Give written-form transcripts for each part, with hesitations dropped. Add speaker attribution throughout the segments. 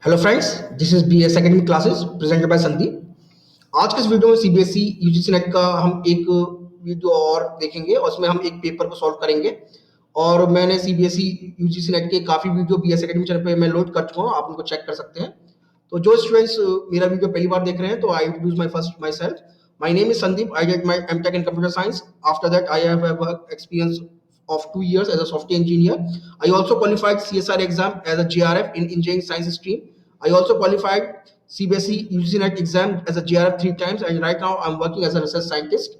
Speaker 1: Hello friends, this is BS academy classes presented by Sandeep. आज के इस वीडियो में सीबीएसई यूजीसी नेट का हम एक वीडियो और देखेंगे और उसमें हम एक पेपर को सॉल्व करेंगे। और मैंने सीबीएसई यूजीसी नेट के काफी वीडियो बीएस एकेडमी चैनल पे मैं लोड कर चुका हूँ, आप उनको चेक कर सकते हैं। तो जो स्टूडेंट्स मेरा वीडियो पहली बार देख रहे हैं, तो I introduce myself. My name is Sandeep. I did my MTech in computer science. After that I have experience of 2 years as a software engineer. I also qualified CSR exam as a JRF in engineering science stream. I also qualified CBSE UGC NET exam as a JRF 3 times, and right now I'm working as a research scientist.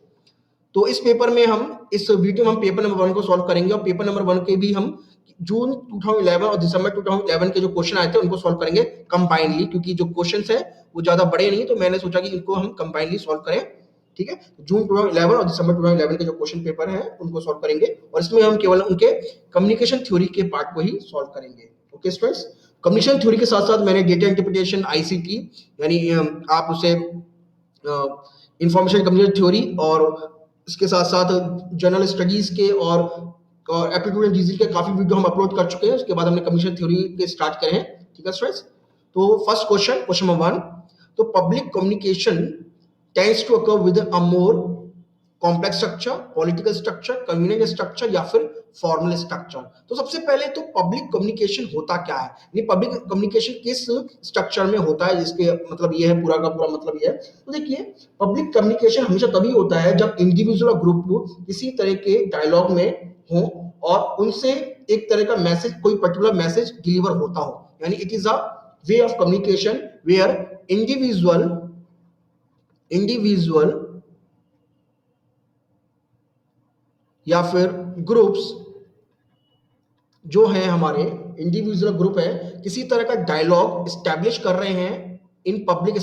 Speaker 1: तो इस paper में हम इस video में हम paper number 1 को solve करेंगे और पेपर नंबर 1 के भी हम जून 2011 और दिसंबर 2011 के जो क्वेश्चन आए थे उनको सॉल्व करेंगे कंबाइनली, क्योंकि जो क्वेश्चंस है वो ज्यादा बड़े नहीं, तो मैंने सोचा कि इनको हम कंबाइनली सॉल्व करें। ठीक है, जून 2011 और दिसंबर 2011 के जो क्वेश्चन पेपर हैं उनको सॉल्व करेंगे और इसमें हम केवल उनके कम्युनिकेशन थ्योरी के पार्ट को ही सॉल्व करेंगे। ओके स्टूडेंट्स, कम्युनिकेशन थ्योरी के साथ साथ मैंने डेटा इंटरप्रिटेशन आईसीटी, यानी आप उसे इंफॉर्मेशन कम्युनिकेशन थ्योरी, और इसके साथ साथ जनरल स्टडीज के और एप्टीट्यूड एंड रीजनिंग के काफी वीडियो हम अपलोड कर चुके हैं। उसके बाद हमने कम्युनिकेशन थ्योरी के स्टार्ट करे हैं। ठीक है स्टूडेंट्स, तो फर्स्ट क्वेश्चन नंबर 1, तो public communication tends to occur with a more complex structure, political structure, community structure या फिर फॉर्मल स्ट्रक्चर। तो सबसे पहले तो पब्लिक कम्युनिकेशन होता क्या है, नहीं पब्लिक कम्युनिकेशन किस स्ट्रक्चर में होता है, जिसके मतलब ये है, पूरा का पूरा मतलब ये है। तो देखिए, पब्लिक कम्युनिकेशन हमेशा तभी होता है जब इंडिविजुअल और ग्रुप किसी तरह के डायलॉग में हो और उनसे एक तरह का मैसेज, कोई पर्टिकुलर मैसेज डिलीवर होता हो, यानी it is a way of communication where individual या फिर ग्रुप्स जो हैं, हमारे इंडिविजुअल ग्रुप है, किसी तरह का डायलॉग स्टैब्लिश कर रहे हैं इन पब्लिक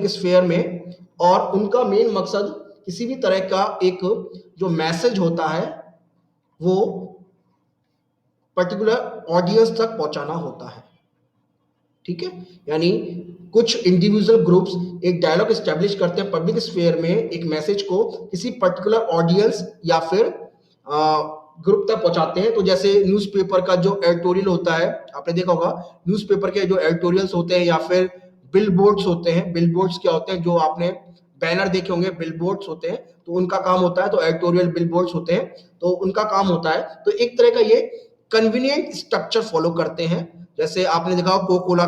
Speaker 1: स्फेयर में, और उनका मेन मकसद किसी भी तरह का एक जो मैसेज होता है वो पर्टिकुलर ऑडियंस तक पहुंचाना होता है। ठीक है, यानी कुछ इंडिविजुअल ग्रुप्स एक डायलॉग स्टैब्लिश करते हैं पब्लिक स्फीयर में, एक मैसेज को किसी पर्टिकुलर ऑडियंस या फिर ग्रुप तक पहुंचाते हैं। तो जैसे न्यूज़पेपर का जो एडिटोरियल होता है, आपने देखा होगा, न्यूज़पेपर के जो एडिटोरियल्स होते हैं या फिर बिलबोर्ड्स होते हैं। बिलबोर्ड्स क्या होते हैं, जो आपने बैनर देखे होंगे, बिलबोर्ड्स होते हैं, तो उनका काम होता है, तो एडिटोरियल बिलबोर्ड्स होते हैं, तो उनका काम होता है। तो एक तरह का ये कन्वीनियंट स्ट्रक्चर फॉलो करते हैं। जैसे आपने देखा कोकोला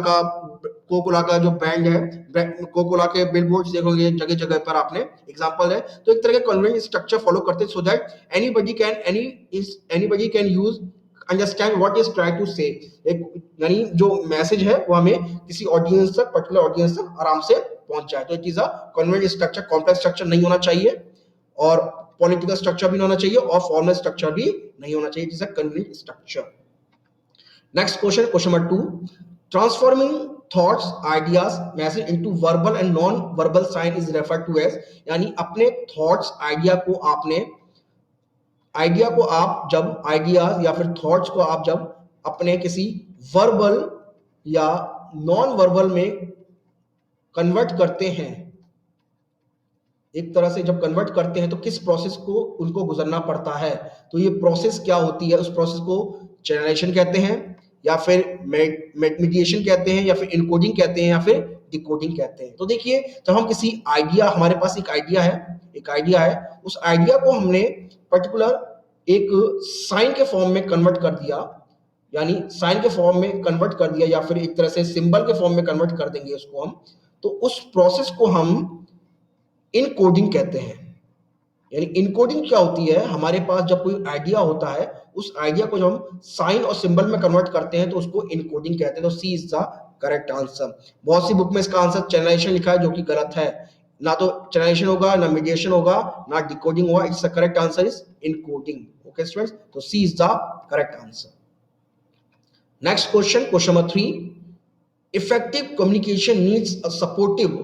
Speaker 1: का जो ब्रांड है, कोकोला के बिलबोर्ड्स देखोगे जगह जगह पर, आपने एग्जांपल है। तो एक तरह का कन्वीनियंट स्ट्रक्चर फॉलो करते हैं so that anybody can use understand what is try to say. यानी जो मैसेज है वो हमें किसी ऑडियंस तक, पर्टिकुलर ऑडियंस तक आराम से पहुंच जाए। तो it is a convenient structure, complex structure नहीं होना चाहिए और पॉलिटिकल स्ट्रक्चर भी नहीं होना चाहिए और फॉर्मल स्ट्रक्चर भी नहीं होना चाहिए। It is a convenient structure. Next question number 2, transforming thoughts, ideas, message into verbal and non verbal sign is referred to as, यानी अपने थॉट्स, आइडिया को आप जब, आइडियाज या फिर थॉट्स को आप जब अपने किसी वर्बल या नॉन वर्बल में कन्वर्ट करते हैं, एक तरह से जब कन्वर्ट करते हैं, तो किस प्रोसेस को उनको गुजरना पड़ता है। तो ये प्रोसेस क्या होती है, उस प्रोसेस को चैनलाइजेशन कहते हैं, या फिर मीडिएशन कहते हैं, या फिर इनकोडिंग कहते हैं, या फिर डिकोडिंग कहते हैं। तो देखिए, जब हम किसी आइडिया, हमारे पास एक आइडिया है, उस आइडिया को हमने पर्टिकुलर एक साइन के फॉर्म में कन्वर्ट कर दिया, यानी साइन के फॉर्म में कन्वर्ट कर दिया, या फिर एक तरह से सिंबल के फॉर्म में कन्वर्ट कर देंगे उसको हम, तो उस प्रोसेस को हम इनकोडिंग कहते हैं। यानी इनकोडिंग क्या होती है, हमारे पास जब कोई आइडिया होता है, उस आइडिया को जब हम साइन और सिंबल में कन्वर्ट करते हैं, तो उसको इनकोडिंग कहते हैं। तो C is the correct answer. बहुत सी बुक में इसका आंसर चैनलाइजेशन लिखा है, जो कि गलत है। ना तो चैनलाइजेशन होगा, ना मीडिएशन होगा, ना डिकोडिंग होगा। It's the correct answer is encoding. Okay students, तो C is the correct answer. Next question number 3, effective communication needs a supportive,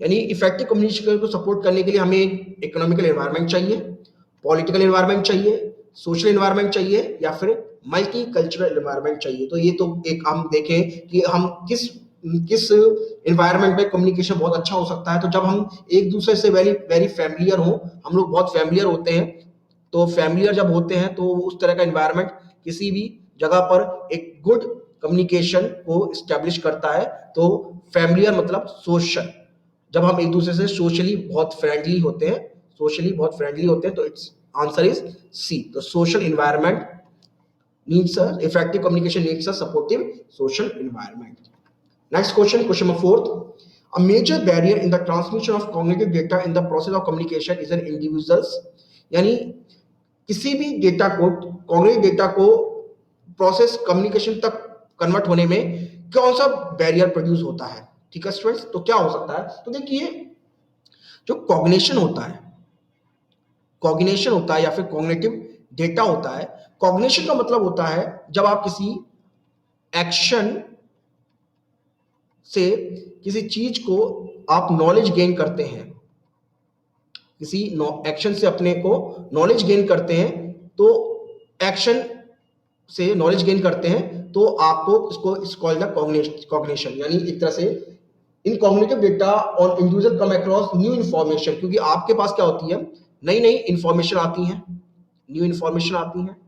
Speaker 1: यानी इफेक्टिव कम्युनिकेशन को सपोर्ट करने के लिए हमें एक इकोनॉमिकल एनवायरनमेंट चाहिए, पॉलिटिकल एनवायरनमेंट चाहिए, सोशल एनवायरनमेंट चाहिए, या फिर मल्टी कल्चरल एनवायरनमेंट चाहिए। तो ये तो एक हम देखें कि हम किस किस एनवायरनमेंट में कम्युनिकेशन बहुत अच्छा हो सकता है। तो जब हम एक दूसरे से वेरी वेरी फैमिलियर हो, हम लोग बहुत फैमिलियर होते हैं, तो फैमिलियर जब होते हैं तो उस तरह का एनवायरनमेंट किसी भी जगह पर एक गुड कम्युनिकेशन को स्टैब्लिश करता है। तो फैमिलियर मतलब सोशल, जब हम एक दूसरे से सोशली बहुत फ्रेंडली होते हैं, सोशली बहुत फ्रेंडली होते हैं, तो इट्स आंसर इज सी। तो social environment needs a effective communication needs a supportive social environment. Next question, question number fourth. A major barrier in the transmission of cognitive data in the process of communication is an individual's, यानी किसी भी data को, cognitive data को process communication तक convert होने में कौन सा बैरियर प्रोड्यूस होता है। ठीक है स्टूडेंट्स, तो क्या हो सकता है, तो देखिए जो कॉग्निशन होता है, कॉग्निशन होता है या फिर कॉग्निटिव डेटा होता है। कॉग्निशन का मतलब होता है जब आप किसी एक्शन से किसी चीज को आप नॉलेज गेन करते हैं, किसी एक्शन से अपने को नॉलेज गेन करते हैं, तो एक्शन से नॉलेज गेन करते हैं तो आपको इसको इस कॉल्ड द कॉग्निशन, यानी एक तरह से in cognitive data on individual come across new information, क्योंकि आपके पास क्या होती है, नई नई इंफॉर्मेशन आती हैं, न्यू इन्फॉर्मेशन आती है,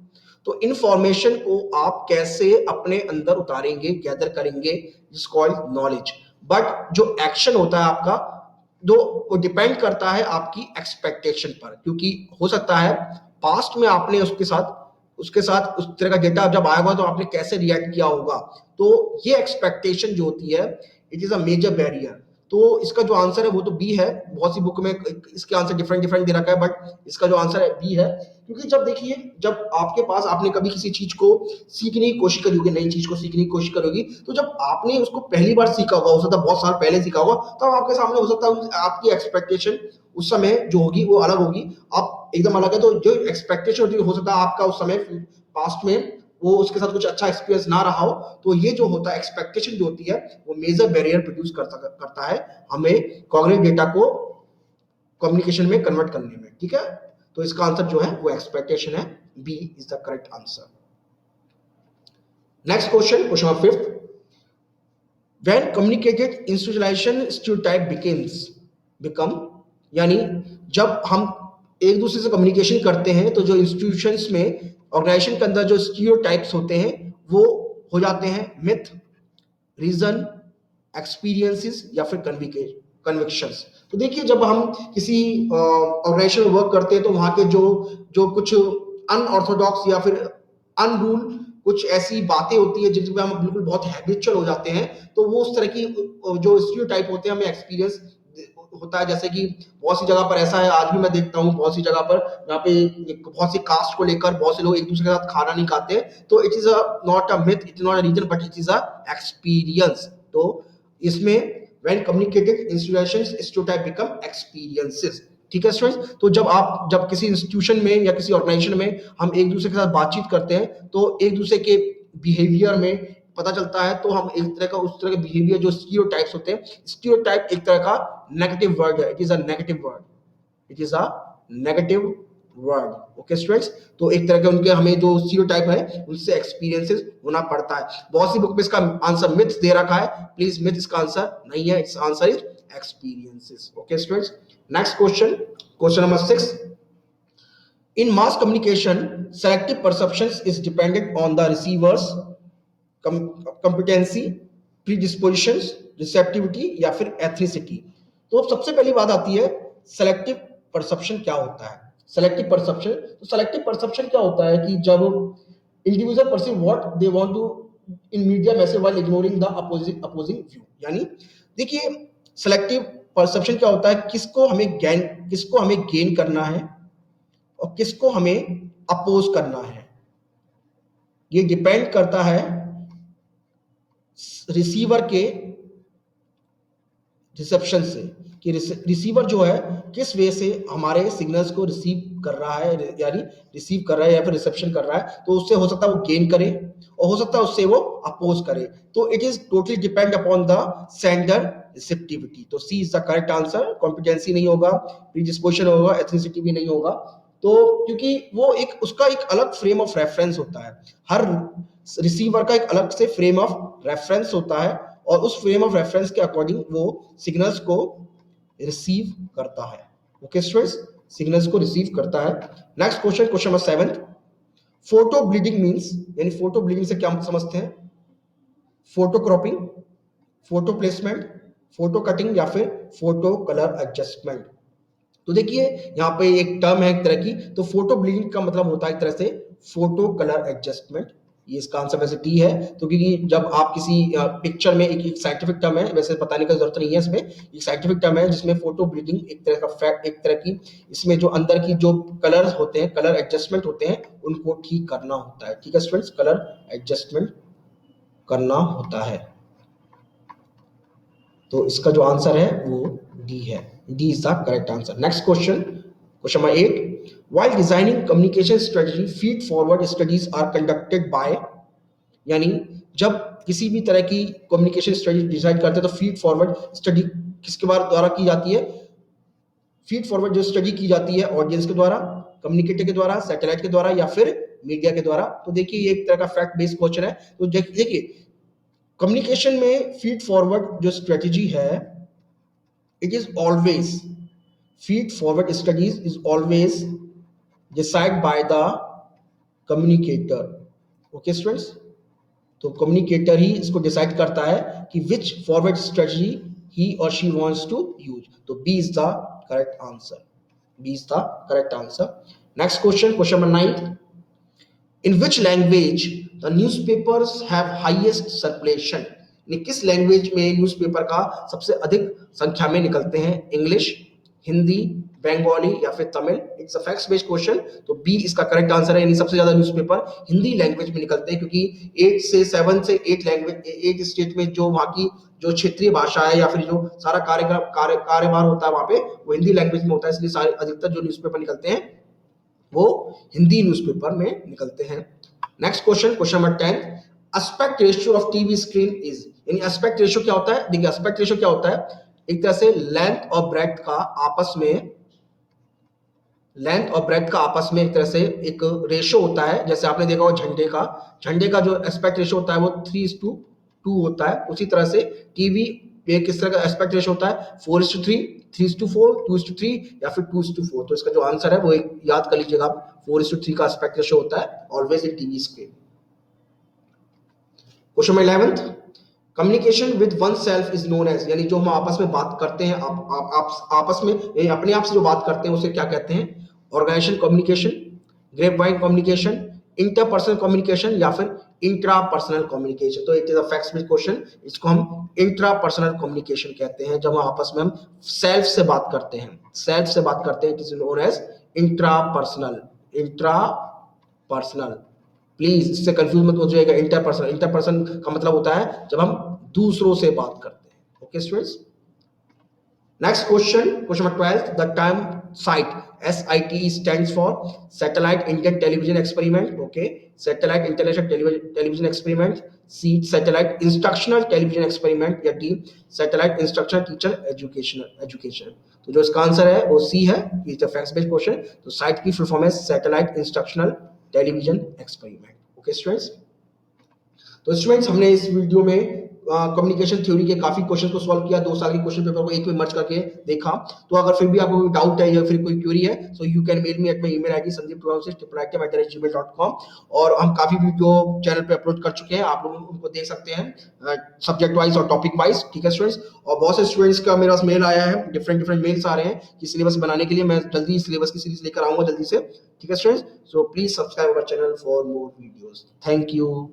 Speaker 1: तो इन्फॉर्मेशन को आप कैसे अपने अंदर उतारेंगे, गैदर करेंगे, इज कॉल्ड नॉलेज। बट जो एक्शन होता है आपका, जो वो डिपेंड करता है आपकी एक्सपेक्टेशन पर, क्योंकि हो सकता है पास्ट में आपने उसके साथ उस तरह का डेटा जब आया होगा तो आपने कैसे रिएक्ट किया होगा। तो ये एक्सपेक्टेशन जो होती है, it is a major barrier. तो इसका जो आंसर है वो तो बी है। बहुत सी बुक में इसके आंसर डिफरेंट डिफरेंट दे रखा है, बट इसका जो आंसर है बी है। क्योंकि जब देखिए, जब आपके पास आपने कभी किसी चीज को सीखने की कोशिश करी होगी, नई चीज को सीखने की कोशिश करोगी, तो जब आपने उसको पहली बार सीखा होगा, हो सकता है बहुत साल पहले सीखा होगा, तब आपके सामने हो सकता है आपकी एक्सपेक्टेशन उस समय जो होगी वो अलग होगी, आप एकदम अलग है। तो जो एक्सपेक्टेशन होती है, हो सकता है आपका उस समय पास्ट में वो उसके साथ कुछ अच्छा एक्सपीरियंस ना रहा हो। तो ये जो होता है एक्सपेक्टेशन जो होती है, वो मेजर बैरियर प्रोड्यूस करता है हमें कॉग्निटिव डेटा को कम्युनिकेशन में कन्वर्ट करने में। ठीक है, तो इसका आंसर जो है वो एक्सपेक्टेशन है, B is the correct answer. Next question, question number fifth. When communicated institutionalization stereotype become, यानी जब हम एक दूसरे से कम्युनिकेशन करते हैं तो जो इंस्टीट्यूशंस में, ऑर्गेनाइजेशन के अंदर जो स्टीरियोटाइप्स होते हैं वो हो जाते हैं मिथ, रीजन, एक्सपीरियंसेस या फिर कन्विक्शंस। तो देखिए, जब हम किसी ऑर्गेनाइजेशन में वर्क करते हैं तो वहाँ के जो जो कुछ अनऑर्थोडॉक्स या फिर अनरूल कुछ ऐसी बातें होती है जिनमें हम बिल्कुल बहुत हैबिचुअल हो जाते हैं, तो वो उस तरह की जो स्टीरियोटाइप होते हैं हमें एक्सपीरियंस होता है। जैसे कि बहुत सी जगह पर ऐसा है, आज भी मैं देखता हूँ बहुत सी जगह पर यहाँ पे बहुत सी कास्ट को लेकर बहुत से लोग एक दूसरे के साथ खाना नहीं खाते हैं। तो it is a not a myth, it is not a reason, but it is a experience. तो इसमें when communicated institutions stereotype become experiences. ठीक है स्टूडेंट्स, तो जब किसी इंस्टीट्यूशन में या किसी ऑर्गेनाइजेशन में हम एक दूसरे के साथ बातचीत करते हैं तो एक दूसरे के बिहेवियर में पता चलता है, तो हम एक तरह का उस तरह के बिहेवियर जो स्टीरियोटाइप्स होते हैं, स्टीरियोटाइप एक तरह का नेगेटिव वर्ड है, it is a negative word, it is a negative word. Okay students, तो एक तरह के उनके हमें जो स्टीरियोटाइप है उनसे एक्सपीरियंसेस होना पड़ता है। बहुत सी बुक में इसका आंसर मिथ दे रखा है, प्लीज मिथ इसका आंसर नहीं है, it's answer is experiences. Okay students, next question, question number 6। In mass communication, selective perceptions is dependent on the receiver's competency, predispositions, receptivity या फिर ethnicity। तो सबसे पहली बात आती है सेलेक्टिव परसेप्शन क्या होता है। सेलेक्टिव परसेप्शन, तो सेलेक्टिव परसेप्शन क्या होता है कि जब individual perceive what they want to in media message while ignoring the opposing view. यानी देखिए, सेलेक्टिव परसेप्शन क्या होता है, किसको हमें गेन करना है और किसको हमें अपोज करना है, ये डिपेंड करता है रिसीवर के रिसेप्शन से, कि रिसीवर जो है किस वे से हमारे सिग्नल्स को रिसीव कर रहा है, यानी रिसीव कर रहा है या फिर रिसेप्शन कर रहा है, तो उससे हो सकता है वो गेन करे और हो सकता है उससे वो अपोज करे। तो it is totally depend upon the sender receptivity. तो C is the correct answer. Competency नहीं होगा, प्रीडिस्पोजिशन होगा, एथनिसिटी भी नहीं होगा। तो क्योंकि वो एक उसका एक अलग फ्रेम ऑफ रेफरेंस होता है, हर रिसीवर का एक अलग से फ्रेम ऑफ रेफरेंस होता है और उस फ्रेम ऑफ रेफरेंस के अकॉर्डिंग वो सिग्नल्स को रिसीव करता है। ओके स्टूडेंट्स, सिग्नल्स को रिसीव करता है। Next question, question number 7, photo bleeding means, यानी फोटो ब्लीडिंग से क्या समझते हैं? Photo cropping, photo placement, photo cutting या फिर फोटो कलर एडजस्टमेंट। तो देखिए यहाँ पे एक टर्म है एक तरह की, तो फोटो ब्लीडिंग का मतलब होता है एक तरह से फोटो कलर एडजस्टमेंट। ये इसका आंसर वैसे डी है। तो क्योंकि जब आप किसी पिक्चर में, एक साइंटिफिक टर्म है, वैसे बताने का जरूरत नहीं है इसमें, एक साइंटिफिक टर्म है जिसमें फोटो ब्लीडिंग एक तरह का फैक्ट, एक तरह की इसमें जो अंदर की जो कलर होते हैं, कलर एडजस्टमेंट होते हैं, उनको ठीक करना होता है। ठीक है स्टूडेंट्स, कलर एडजस्टमेंट करना होता है। तो इसका जो आंसर है वो डी है। D is the correct answer. Next question, question number 8, while designing communication strategy feed forward studies are conducted by, यानी जब किसी भी तरह की कम्युनिकेशन स्ट्रेटजी डिजाइन करते हैं तो फीड फॉरवर्ड स्टडी किसके द्वारा की जाती है? फीड फॉरवर्ड जो स्टडी की जाती है ऑडियंस के द्वारा, कम्युनिकेटर के द्वारा, सैटेलाइट के द्वारा या फिर मीडिया के द्वारा। तो देखिए ये एक तरह का फैक्ट बेस्ड क्वेश्चन है। तो देखिए कम्युनिकेशन में फीड फॉरवर्ड जो स्ट्रेटजी है, it is always, feed forward studies is always decide by the communicator. Okay students, तो कम्युनिकेटर ही इसको डिसाइड करता है कि विच फॉरवर्ड स्ट्रेटजी ही और शी वांट्स टू यूज। तो B is the correct answer. B is the correct answer. Next question, question number 9, in which language the newspapers have highest circulation, किस लैंग्वेज में newspaper का सबसे अधिक संख्या में निकलते हैं? इंग्लिश, हिंदी, बंगाली या फिर Tamil. It's a facts based question. तो बी इसका करेक्ट आंसर है, यानी सबसे ज्यादा न्यूज़पेपर हिंदी लैंग्वेज में निकलते हैं, क्योंकि 7 से 8 लैंग्वेज, 8 स्टेट में जो वहाँ की जो क्षेत्रीय भाषा है या फिर जो सारा कार्यभार होता है वहाँ पे वो हिंदी लैंग्वेज में होता है, इसलिए सारे अधिकतर जो न्यूज़पेपर निकलते हैं वो हिंदी न्यूज़पेपर में निकलते हैं। Next question, question number 10, aspect ratio of TV screen is, यानी एस्पेक्ट रेशियो क्या होता है? देखिए एस्पेक्ट रेशियो क्या होता है, एक तरह से लेंथ और ब्रेड्थ का आपस में, लेंथ और ब्रेड्थ का आपस में एक तरह से एक रेशियो होता है। जैसे आपने देखा हो झंडे का जो एस्पेक्ट रेशियो होता है वो 3:2 होता है। उसी तरह से टीवी पे किस तरह का एस्पेक्ट रेशियो होता है? 4:3, 3:4, 2:3 या फिर 2:4। तो इसका जो आंसर है वो एक याद कर लीजिएगा आप, 4:3 का एस्पेक्ट रेशियो होता है always in TV screen. Question number 11, communication with oneself is known as, यानी जो हम आपस में बात करते हैं, आप आपस में अपने आप से जो बात करते हैं उसे क्या कहते हैं? Organisation communication, grapevine communication, interpersonal communication या फिर इंट्रापर्सनल कम्युनिकेशन। तो it is a facts based question. इसको हम इंट्रापर्सनल कम्युनिकेशन कहते हैं, जब हम आपस में हम सेल्फ से बात करते हैं, सेल्फ से बात करते हैं, it is known as intrapersonal. Intrapersonal, please इससे कंफ्यूज मत हो जाएगा। इंटरपर्सनल, इंटरपर्सन का मतलब होता है जब हम दूसरों से बात करते हैं। Okay students, next question, question number 12, the term site, SIT stands for Satellite Indian Television Experiment. Okay, Satellite International Television Experiment, C Satellite Instructional Television Experiment या D Satellite Instructional Teacher Education। तो जो इसका answer है वो C है। It's a facts based question. तो site की full form है Satellite Instructional Television Experiment। Okay students, तो स्टूडेंट्स हमने इस वीडियो में कम्युनिकेशन थ्योरी के काफी क्वेश्चन को सॉल्व किया, 2 साल के क्वेश्चन पेपर को एक में मर्ज करके देखा। तो अगर फिर भी आपको कोई डाउट है या फिर कोई क्वेरी है, so you can mail me at my email ID sandeep216@gmail.com। और हम काफी वीडियो चैनल पे अपलोड कर चुके हैं, आप लोग उनको देख सकते हैं सब्जेक्ट वाइज और टॉपिक वाइज। ठीक है स्टूडेंट्स, और बहुत से स्टूडेंट्स का मेरे पास मेल आया है, डिफरेंट मेल्स आ रहे हैं कि सिलेबस बनाने के लिए। मैं जल्दी सिलेबस की सीरीज लेकर आऊंगा जल्दी से। ठीक है students, so please subscribe our channel for more videos. Thank you.